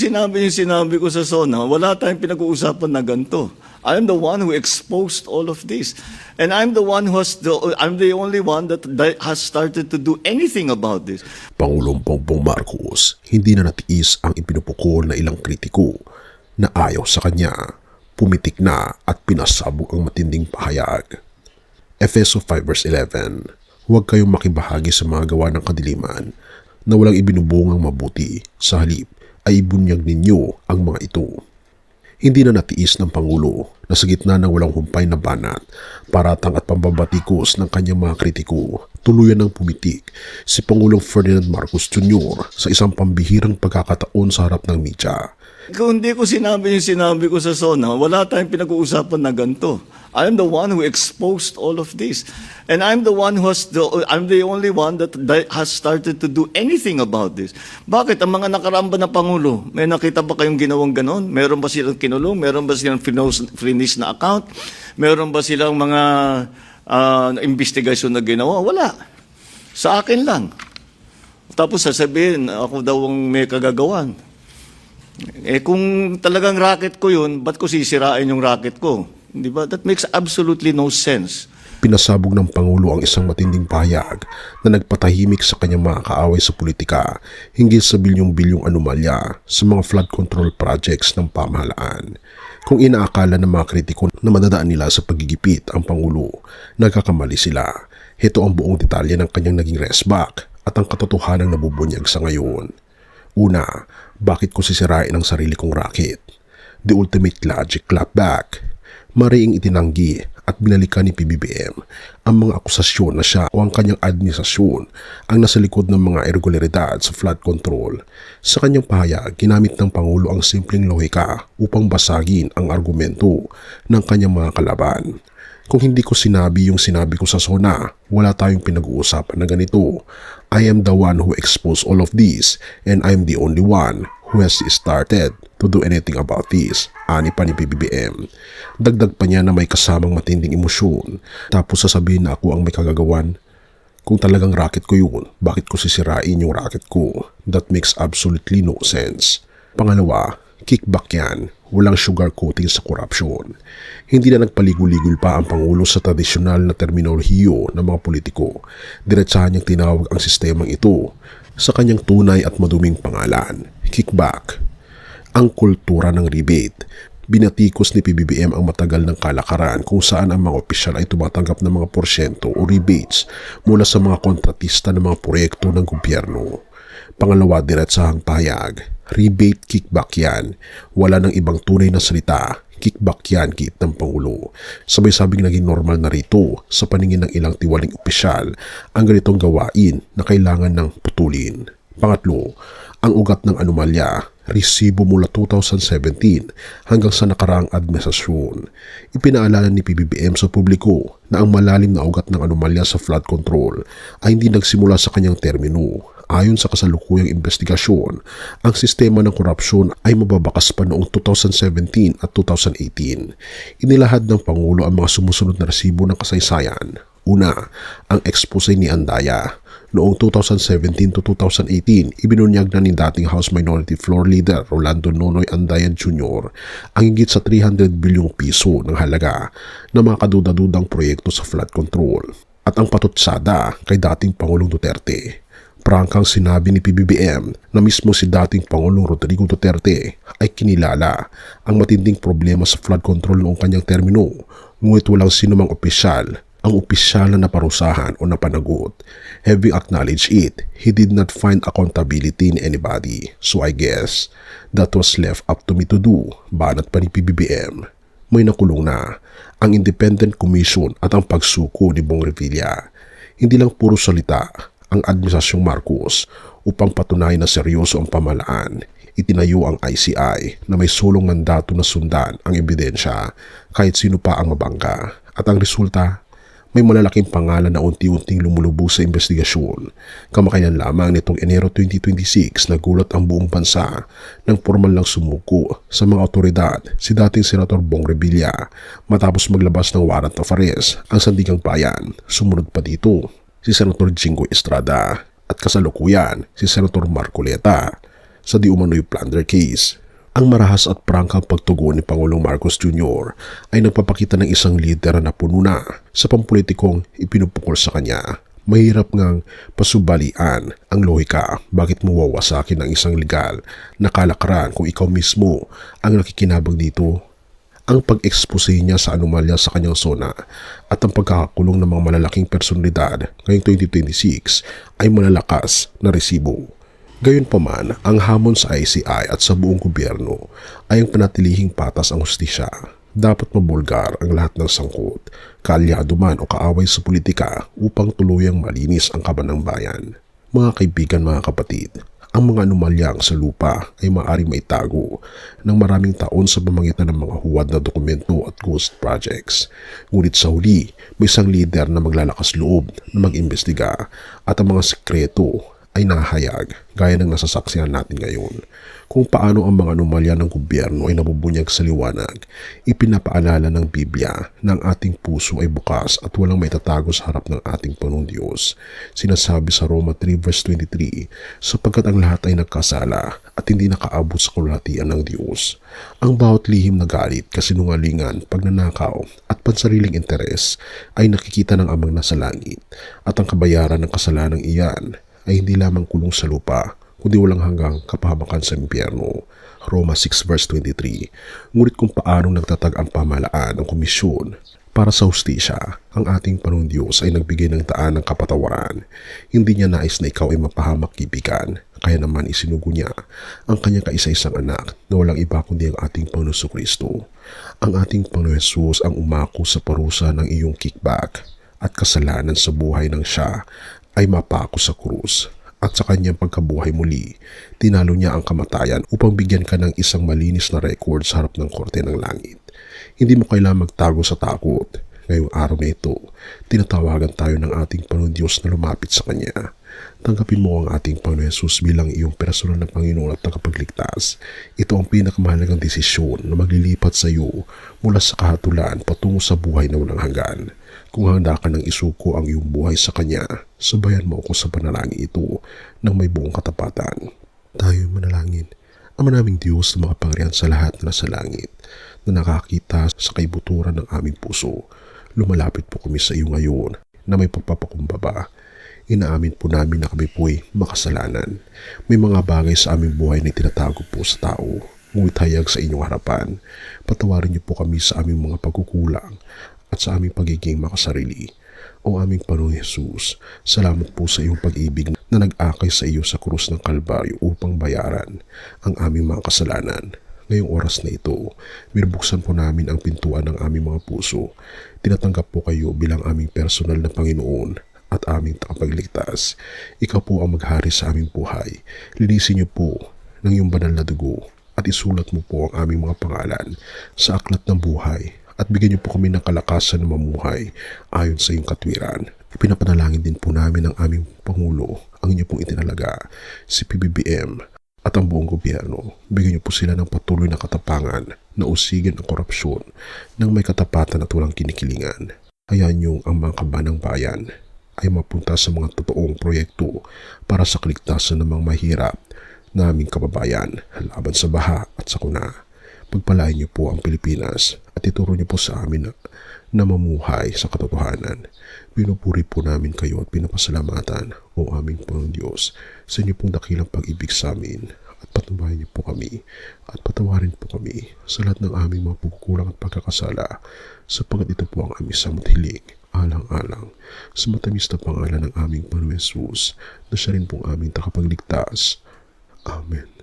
Sinabi ko sa SONA, wala tayong pinag-uusapan na ganito. I'm the one who exposed all of this. And I'm the only one that has started to do anything about this. Pangulong Bongbong Marcos hindi na natiis ang ipinupukol na ilang kritiko na ayaw sa kanya. Pumitik na at pinasabog ang matinding pahayag. Efeso 5 verse 11, huwag kayong makibahagi sa mga gawa ng kadiliman na walang ibinubungang mabuti, sa halip ay ibunyag ninyo ang mga ito. Hindi na natiis ng Pangulo na sa gitna ng walang humpay na banat, paratang at pambabatikos ng kanyang mga kritiko, tuluyan ng pumitik si Pangulong Ferdinand Marcos Jr. sa isang pambihirang pagkakataon sa harap ng media. Kung hindi ko sinabi ko sa SONA, wala tayong pinag-uusapan na ganito. I'm the one who exposed all of this. And I'm the only one that has started to do anything about this. Bakit? Ang mga nakaramba na Pangulo, may nakita ba kayong ginawang ganon? Meron ba silang kinulong? Meron ba silang finish na account? Meron ba silang mga investigation na ginawa? Wala. Sa akin lang. Tapos sasabihin, ako daw ang may kagagawan. Kung talagang racket ko yun, ba't ko sisirain yung racket ko? Di ba? That makes absolutely no sense. Pinasabog ng Pangulo ang isang matinding pahayag na nagpatahimik sa kanyang mga kaaway sa politika hinggil sa bilyong-bilyong anomalya sa mga flood control projects ng pamahalaan. Kung inaakala ng mga kritiko na madadaan nila sa paggigipit ang Pangulo, nagkakamali sila. Heto ang buong detalye ng kanyang naging resback at ang katotohanan na nabubunyag sa ngayon. Una, bakit ko sisirain ang sarili kong racket? The ultimate logic clapback. Mariing itinanggi at binalikan ni PBBM ang mga akusasyon na siya o ang kanyang administrasyon ang nasa likod ng mga irregularidad sa flood control. Sa kanyang pahayag, ginamit ng Pangulo ang simpleng lohika upang basagin ang argumento ng kanyang mga kalaban. Kung hindi ko sinabi yung sinabi ko sa SONA, wala tayong pinag-uusapan na ganito. I am the one who exposed all of this and I'm the only one who has started to do anything about this, ani pa ni PBBM. Dagdag pa niya na may kasamang matinding emosyon, tapos sasabihin na ako ang may kagagawan. Kung talagang racket ko yun, bakit ko sisirain yung racket ko? That makes absolutely no sense. Pangalawa, kickback yan. Walang sugar coating sa korupsyon. Hindi na nagpaligul-ligul pa ang Pangulo sa tradisyonal na terminolohiyo ng mga politiko. Diretsahan niyang tinawag ang sistemang ito sa kanyang tunay at maduming pangalan, kickback. Ang kultura ng rebate. Binatikos ni PBBM ang matagal ng kalakaran kung saan ang mga opisyal ay tumatanggap ng mga porsyento o rebates mula sa mga kontratista ng mga proyekto ng gobyerno. Pangalawa, diretsahang pahayag. Rebate, kickback yan. Wala nang ibang tunay na salita. Kickback yan, giit ng Pangulo. Sabay-sabing naging normal na rito sa paningin ng ilang tiwaling opisyal ang ganitong gawain na kailangan ng putulin. Pangatlo, ang ugat ng anomalya. Resibo mula 2017 hanggang sa nakaraang administrasyon. Ipinaalala ni PBBM sa publiko na ang malalim na ugat ng anomalya sa flood control ay hindi nagsimula sa kanyang termino. Ayon sa kasalukuyang investigasyon, ang sistema ng korupsyon ay mababakas pa noong 2017 at 2018. Inilahad ng Pangulo ang mga sumusunod na resibo ng kasaysayan. Una, ang expose ni Andaya. Noong 2017 to 2018, ibinunyag na ni dating House Minority Floor Leader Rolando Nonoy Andaya Jr. ang higit sa 300 bilyong piso ng halaga ng mga kaduda-dudang proyekto sa flood control. At ang patutsada kay dating Pangulong Duterte. Prangkang sinabi ni PBBM na mismo si dating Pangulong Rodrigo Duterte ay kinilala ang matinding problema sa flood control noong kanyang termino, ngunit walang sinumang opisyal ang opisyal na naparusahan o napanagot. Having acknowledged it, he did not find accountability in anybody. So I guess that was left up to me to do, banat pa ni PBBM. May nakulong na ang Independent Commission at ang pagsuko ni Bong Revilla. Hindi lang puro salita ang Administrasyong Marcos upang patunayan na seryoso ang pamahalaan. Itinayo ang ICI na may sulong mandato na sundan ang ebidensya kahit sino pa ang mabangga. At ang resulta, may malalaking pangalan na unti-unting lumulubog sa investigasyon. Kamakailan lamang nitong Enero 2026 nagulat ang buong bansa nang formal lang sumuko sa mga otoridad si dating Senator Bong Revilla matapos maglabas ng warrant of arrest ang Sandigang Bayan. Sumunod pa dito si Senator Jingo Estrada at kasalukuyan si Senator Marcoleta. sa di umano'y plunder case. Ang marahas at prangkang pagtugon ni Pangulong Marcos Jr. ay nagpapakita ng isang lider na puno na sa pampulitikong ipinupukol sa kanya. Mahirap ngang pasubalian ang lohika, bakit mo wawasakin ang isang legal na kalakaran kung ikaw mismo ang nakikinabang dito. Ang pag-expose niya sa anomalya sa kanyang zona at ang pagkakakulong ng mga malalaking personalidad ngayong 2026 ay malalakas na resibo. Gayunpaman, ang hamon sa ICI at sa buong gobyerno ay ang panatilihing patas ang hustisya. Dapat mabulgar ang lahat ng sangkot, kaalyado man o kaaway sa politika upang tuluyang malinis ang kaban ng bayan. Mga kaibigan, mga kapatid, ang mga anomalyang sa lupa ay maaaring maitago ng maraming taon sa pamamagitan ng mga huwad na dokumento at ghost projects. Ngunit sa huli, may isang lider na maglalakas loob na mag-imbestiga at ang mga sekreto ay nahayag gaya ng nasasaksihan natin ngayon. Kung paano ang mga anomalya ng gobyerno ay nabubunyag sa liwanag, ipinapaalala ng Biblia na ang ating puso ay bukas at walang maitatago sa harap ng ating Panginoong Diyos. Sinasabi sa Roma 3 verse 23, sapagkat ang lahat ay nagkasala at hindi nakaabot sa kalulatian ng Diyos. Ang bawat lihim na galit, kasinungalingan, pagnanakaw at pansariling interes ay nakikita ng Amang nasa langit, at ang kabayaran ng kasalanang iyan ay hindi lamang kulong sa lupa, kundi walang hanggang kapahamakan sa impyerno. Roma 6 verse 23. Ngunit kung paanong nagtatag ang pamahalaan ng komisyon para sa hustisya, ang ating Panginoong Diyos ay nagbigay ng daan ng kapatawaran. Hindi niya nais na ikaw ay mapahamak, kaibigan. Kaya naman isinugo niya ang kanyang kaisa-isang anak na walang iba kundi ang ating Panginoon Jesucristo. Ang ating Panginoon Jesus ang umako sa parusa ng iyong kickback at kasalanan sa buhay ng siya ay mapako sa krus. At sa kanyang pagkabuhay muli, tinalo niya ang kamatayan upang bigyan ka ng isang malinis na record sa harap ng korte ng langit. Hindi mo kailangang magtago sa takot. Ngayong araw na ito, tinatawagan tayo ng ating Panginoon Diyos na lumapit sa Kanya. Tanggapin mo ang ating Panginoon Jesus bilang iyong personal na Panginoon at tagapagligtas. Ito ang pinakamahalagang desisyon na maglilipat sa iyo mula sa kahatulan patungo sa buhay na walang hanggan. Kung handa ka nang isuko ang iyong buhay sa Kanya, sabayan mo ako sa panalangin ito ng may buong katapatan. Tayo manalangin. Ama naming Diyos na makapangyarihan sa lahat na nasa langit, na nakakita sa kaibuturan ng aming puso, lumalapit po kami sa iyo ngayon na may pagpapakumbaba. Inaamin po namin na kami po'y makasalanan. May mga bagay sa aming buhay na tinatago po sa tao, ngunit hayag sa inyong harapan. Patawarin niyo po kami sa aming mga pagkukulang at sa aming pagiging makasarili. O aming Panginoong Jesus, salamat po sa iyong pag-ibig na nag-akay sa iyo sa krus ng Kalbaryo upang bayaran ang aming mga kasalanan. Ngayong oras na ito, binubuksan po namin ang pintuan ng aming mga puso. Tinatanggap po kayo bilang aming personal na Panginoon at aming tagapagligtas. Ikaw po ang maghari sa aming buhay. Linisin niyo po ng iyong banal na dugo at isulat mo po ang aming mga pangalan sa aklat ng buhay at bigyan niyo po kami ng kalakasan na mamuhay ayon sa iyong katwiran. Ipinapanalangin din po namin ang aming Pangulo, ang inyo pong itinalaga, si PBBM at ang buong gobyerno. Bigyan niyo po sila ng patuloy na katapangan na usigin ang korupsyon ng may katapatan at walang kinikilingan. Hayaan niyo ang mga kabanang bayan ay mapunta sa mga totoong proyekto para sa kaligtasan ng mga mahirap na aming kababayan laban sa baha at sakuna. Pagpalain niyo po ang Pilipinas at ituro niyo po sa amin na mamuhay sa katotohanan. Pinupuri po namin kayo at pinapasalamatan, o aming Panginoon Diyos, sa inyo pong dakilang pag-ibig sa amin, at patubayan niyo po kami at patawarin po kami sa lahat ng aming mga pagkukulang at pagkakasala, sapagkat ito po ang aming samot hiling, alang-alang sa matamis na pangalan ng aming Panginoon Jesus, na siya rin pong aming takapagligtas. Amen.